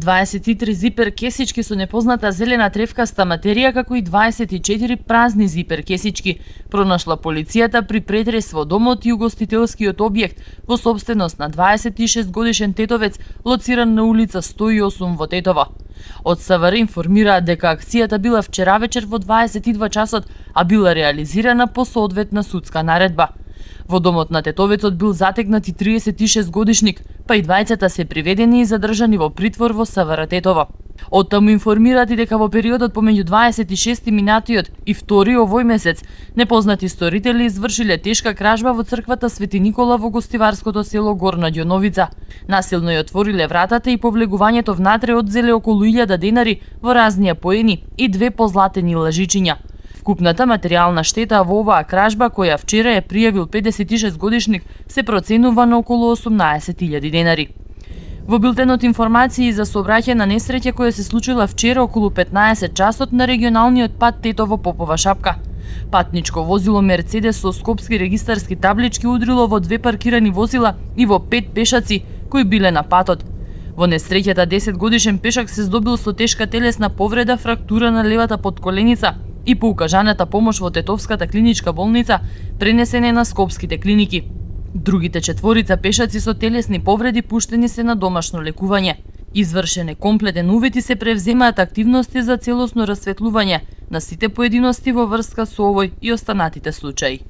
23 зипер кесички со непозната зелена тревкаста материја, како и 24 празни зипер кесички пронашла полицијата при претрес во домот и угостителскиот објект во сопственост на 26 годишен тетовец, лоциран на улица 108 во Тетово. Од СВР информираат дека акцијата била вчера вечер во 22 часот, а била реализирана по соодветна судска наредба. Во домот на тетовецот бил затегнат и 36 годишник, па и двајцата се приведени и задржани во притвор во СВР Тетово. Од таму информираат и дека во периодот помеѓу 26 минатиот и 2 овој месец непознати сторители извршиле тешка кражба во црквата Свети Никола во гостиварското село Горна Ѓоновица. Насилно ја отвориле вратата и по влегувањето внатре одзеле околу 1000 денари во разни поени и 2 позлатени лажичиња. Вкупната материјална штета во оваа кражба, која вчера ја пријавил 56 годишник, се проценува на околу 18.000 денари. Во билтенот информации за сообраќајна несреќа која се случила вчера околу 15 часот на регионалниот пат Тетово-Попова Шапка. Патничко возило Мерцедес со скопски регистарски таблички удрило во 2 паркирани возила и во 5 пешаци кои биле на патот. Во несреќата 10 годишен пешак се здобил со тешка телесна повреда, фрактура на левата потколеница и по укажаната помош во Тетовската клиничка болница пренесене на скопските клиники. Другите 4 пешаци со телесни повреди пуштени се на домашно лекување. Извршене комплетен увид и се превземаат активности за целосно расветлување на сите поединости во врска со овој и останатите случаи.